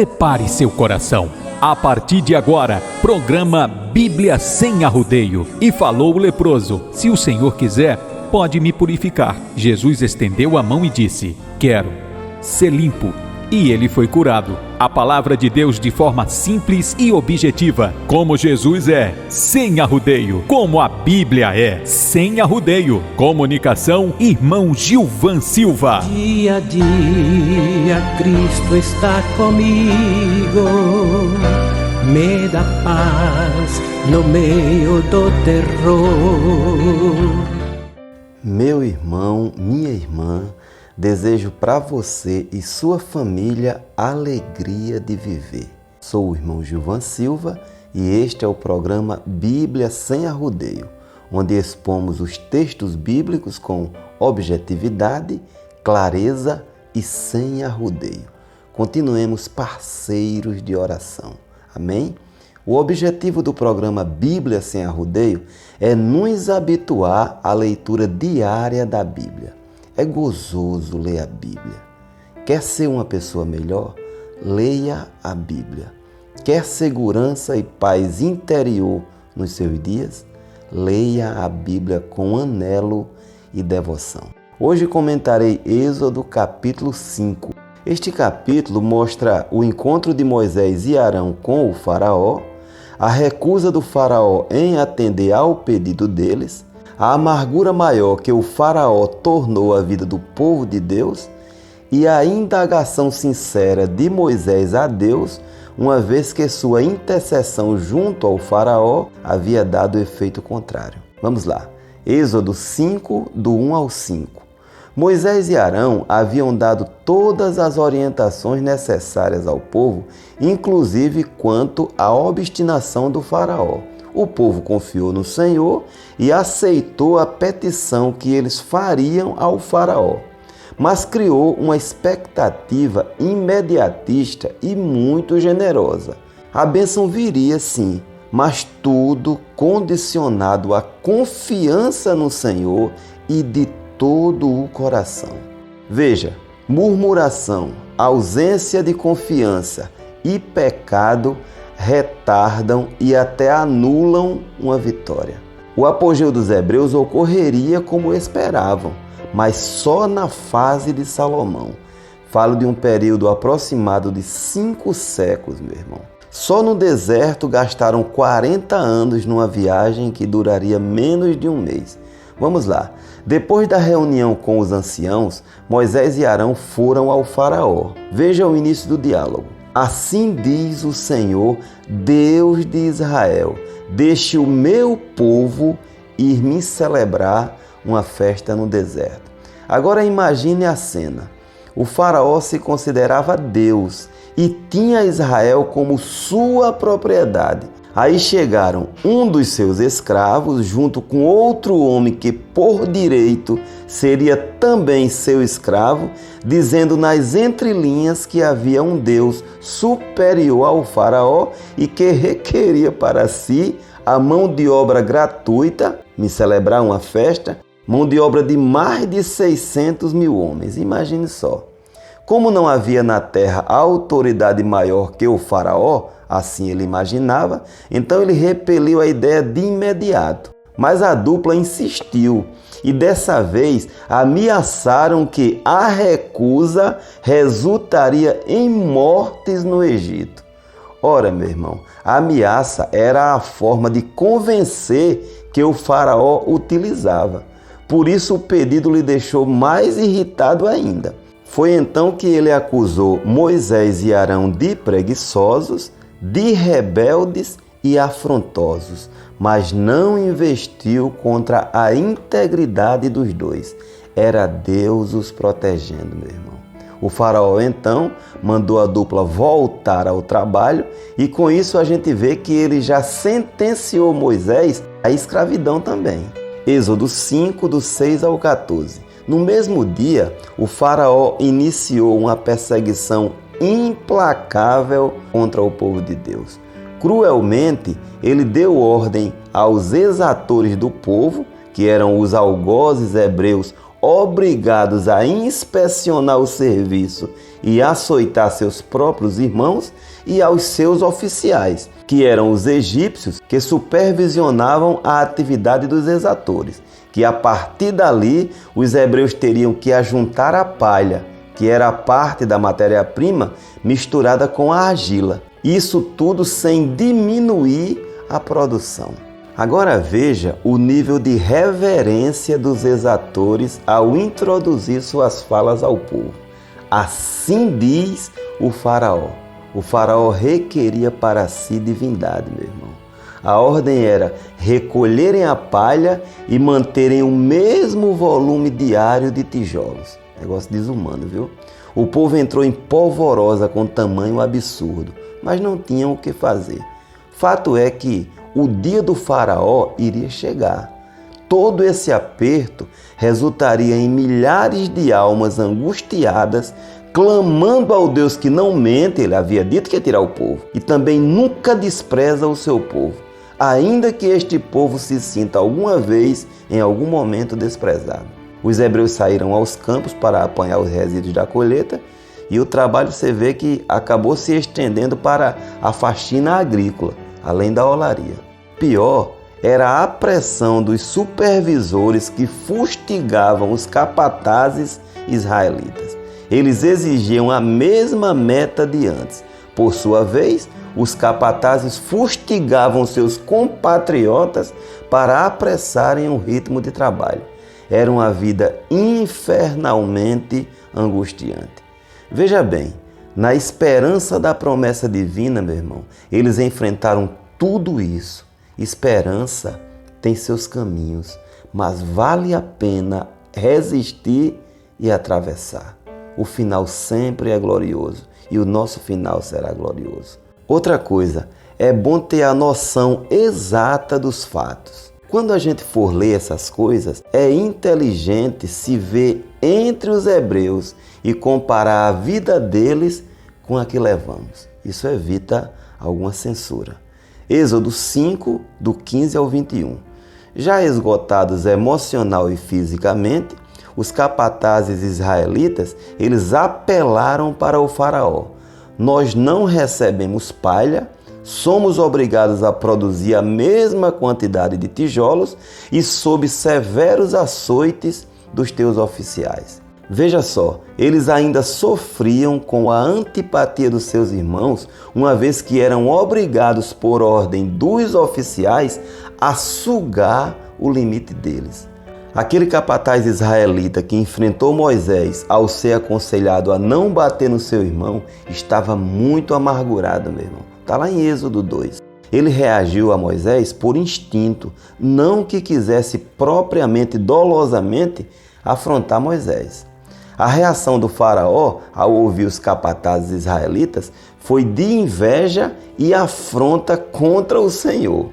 prepare seu coração. A partir de agora, programa Bíblia Sem Arrodeio. E falou o leproso: se o Senhor quiser, pode me purificar. Jesus estendeu a mão e disse: quero ser limpo. E ele foi curado. A palavra de Deus de forma simples e objetiva. Como Jesus é, sem arrodeio. Como a Bíblia é, sem arrodeio. Comunicação, irmão Gilvan Silva. Dia a dia Cristo está comigo, me dá paz no meio do terror. Meu irmão, minha irmã, desejo para você e sua família a alegria de viver. Sou o irmão Gilvan Silva e este é o programa Bíblia Sem Arrodeio, onde expomos os textos bíblicos com objetividade, clareza e sem arrodeio. Continuemos parceiros de oração. Amém? O objetivo do programa Bíblia Sem Arrodeio é nos habituar à leitura diária da Bíblia. É gozoso ler a Bíblia. Quer ser uma pessoa melhor? Leia a Bíblia. Quer segurança e paz interior nos seus dias? Leia a Bíblia com anelo e devoção. Hoje comentarei Êxodo capítulo 5. Este capítulo mostra o encontro de Moisés e Arão com o faraó, a recusa do faraó em atender ao pedido deles, a amargura maior que o faraó tornou a vida do povo de Deus e a indagação sincera de Moisés a Deus, uma vez que sua intercessão junto ao faraó havia dado efeito contrário. Vamos lá. Êxodo 5, do 1 ao 5. Moisés e Arão haviam dado todas as orientações necessárias ao povo, inclusive quanto à obstinação do faraó. O povo confiou no Senhor e aceitou a petição que eles fariam ao faraó, mas criou uma expectativa imediatista e muito generosa. A bênção viria sim, mas tudo condicionado à confiança no Senhor e de todo o coração. Veja, murmuração, ausência de confiança e pecado retardam e até anulam uma vitória. O apogeu dos hebreus ocorreria como esperavam, mas só na fase de Salomão. Falo de um período aproximado de 5 séculos, meu irmão. Só no deserto gastaram 40 anos numa viagem que duraria menos de um mês. Vamos lá. Depois da reunião com os anciãos, Moisés e Arão foram ao faraó. Veja o início do diálogo. Assim diz o Senhor, Deus de Israel: deixe o meu povo ir me celebrar uma festa no deserto. Agora imagine a cena. O faraó se considerava Deus e tinha Israel como sua propriedade. Aí chegaram um dos seus escravos junto com outro homem que por direito seria também seu escravo, dizendo nas entrelinhas que havia um Deus superior ao faraó e que requeria para si a mão de obra gratuita, me celebrar uma festa, mão de obra de mais de 600 mil homens. Imagine só. Como não havia na terra autoridade maior que o faraó, assim ele imaginava, então ele repeliu a ideia de imediato. Mas a dupla insistiu e dessa vez ameaçaram que a recusa resultaria em mortes no Egito. Ora, meu irmão, a ameaça era a forma de convencer que o faraó utilizava. Por isso o pedido lhe deixou mais irritado ainda. Foi então que ele acusou Moisés e Arão de preguiçosos, de rebeldes e afrontosos, mas não investiu contra a integridade dos dois. Era Deus os protegendo, meu irmão. O faraó então mandou a dupla voltar ao trabalho e com isso a gente vê que ele já sentenciou Moisés à escravidão também. Êxodo 5, do 6 ao 14. No mesmo dia, o faraó iniciou uma perseguição implacável contra o povo de Deus. Cruelmente, ele deu ordem aos exatores do povo, que eram os algozes hebreus obrigados a inspecionar o serviço e açoitar seus próprios irmãos, e aos seus oficiais, que eram os egípcios que supervisionavam a atividade dos exatores, que a partir dali os hebreus teriam que ajuntar a palha, que era a parte da matéria-prima misturada com a argila. Isso tudo sem diminuir a produção. Agora veja o nível de reverência dos exatores ao introduzir suas falas ao povo. Assim diz o faraó. O faraó requeria para si divindade, meu irmão. A ordem era recolherem a palha e manterem o mesmo volume diário de tijolos. Negócio desumano, viu? O povo entrou em polvorosa com tamanho absurdo, mas não tinham o que fazer. Fato é que o dia do faraó iria chegar. Todo esse aperto resultaria em milhares de almas angustiadas, clamando ao Deus que não mente. Ele havia dito que ia tirar o povo, e também nunca despreza o seu povo, ainda que este povo se sinta alguma vez, em algum momento, desprezado. Os hebreus saíram aos campos para apanhar os resíduos da colheita, e o trabalho, você vê que acabou se estendendo para a faxina agrícola, além da olaria. Pior era a pressão dos supervisores que fustigavam os capatazes israelitas. Eles exigiam a mesma meta de antes. Por sua vez, os capatazes fustigavam seus compatriotas para apressarem o ritmo de trabalho. Era uma vida infernalmente angustiante. Veja bem, na esperança da promessa divina, meu irmão, eles enfrentaram tudo isso. Esperança tem seus caminhos, mas vale a pena resistir e atravessar. O final sempre é glorioso e o nosso final será glorioso. Outra coisa, é bom ter a noção exata dos fatos. Quando a gente for ler essas coisas, é inteligente se ver entre os hebreus e comparar a vida deles com a que levamos. Isso evita alguma censura. Êxodo 5, do 15 ao 21. Já esgotados emocional e fisicamente, os capatazes israelitas, eles apelaram para o faraó. Nós não recebemos palha, somos obrigados a produzir a mesma quantidade de tijolos e sob severos açoites dos teus oficiais. Veja só, eles ainda sofriam com a antipatia dos seus irmãos, uma vez que eram obrigados por ordem dos oficiais a sugar o limite deles. Aquele capataz israelita que enfrentou Moisés ao ser aconselhado a não bater no seu irmão, estava muito amargurado, meu irmão. Está lá em Êxodo 2. Ele reagiu a Moisés por instinto, não que quisesse propriamente, dolosamente, afrontar Moisés. A reação do faraó ao ouvir os capatazes israelitas foi de inveja e afronta contra o Senhor.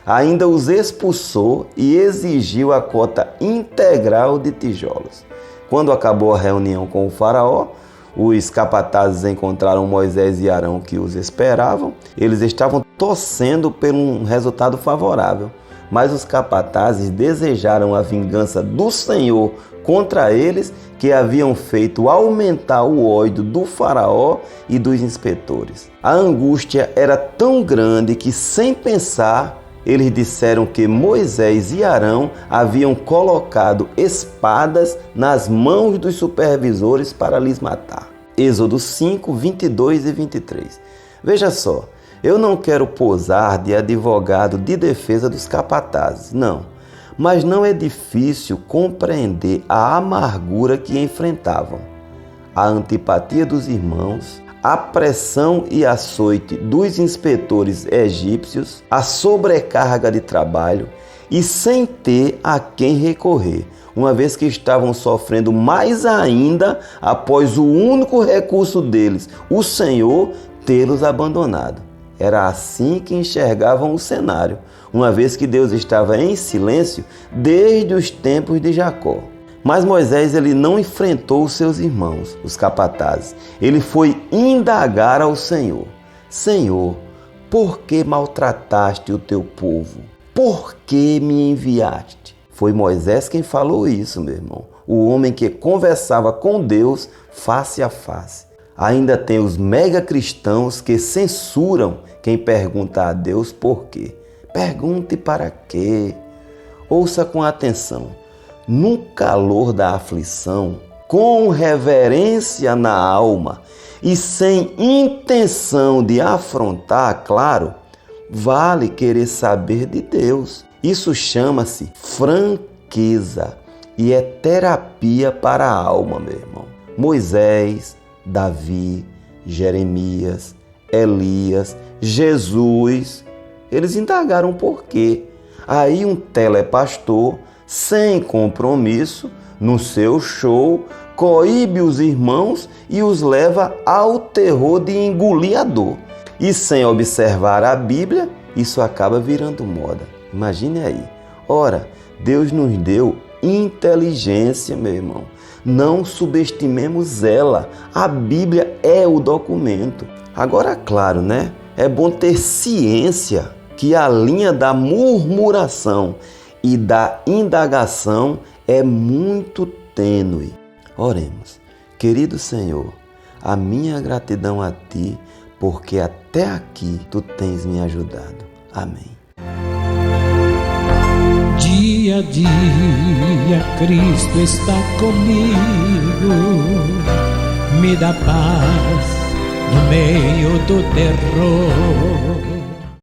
Ainda os expulsou e exigiu a cota integral de tijolos. Quando acabou a reunião com o faraó, os capatazes encontraram Moisés e Arão que os esperavam. Eles estavam torcendo por um resultado favorável, mas os capatazes desejaram a vingança do Senhor contra eles, que haviam feito aumentar o ódio do faraó e dos inspetores. A angústia era tão grande que, sem pensar, eles disseram que Moisés e Arão haviam colocado espadas nas mãos dos supervisores para lhes matar. Êxodo 5, 22 e 23. Veja só, eu não quero posar de advogado de defesa dos capatazes, não. Mas não é difícil compreender a amargura que enfrentavam. A antipatia dos irmãos, a pressão e açoite dos inspetores egípcios, a sobrecarga de trabalho e sem ter a quem recorrer, uma vez que estavam sofrendo mais ainda após o único recurso deles, o Senhor, tê-los abandonado. Era assim que enxergavam o cenário, uma vez que Deus estava em silêncio desde os tempos de Jacó. Mas Moisés ele não enfrentou os seus irmãos, os capatazes. Ele foi indagar ao Senhor. Senhor, por que maltrataste o teu povo? Por que me enviaste? Foi Moisés quem falou isso, meu irmão. o homem que conversava com Deus face a face. Ainda tem os mega cristãos que censuram quem pergunta a Deus por quê. Pergunte para quê? Ouça com atenção. No calor da aflição, com reverência na alma e sem intenção de afrontar, claro, vale querer saber de Deus. Isso chama-se franqueza e é terapia para a alma, meu irmão. Moisés, Davi, Jeremias, Elias, Jesus, eles indagaram por quê. Aí um telepastor, sem compromisso, no seu show, coíbe os irmãos e os leva ao terror de engolir a dor. E sem observar a Bíblia, isso acaba virando moda. Imagine aí. Ora, Deus nos deu inteligência, meu irmão. Não subestimemos ela. A Bíblia é o documento. Agora, claro, né? É bom ter ciência que a linha da murmuração e da indagação é muito tênue. Oremos. Querido Senhor, a minha gratidão a Ti, porque até aqui Tu tens me ajudado. Amém. Dia a dia Cristo está comigo, me dá paz no meio do terror.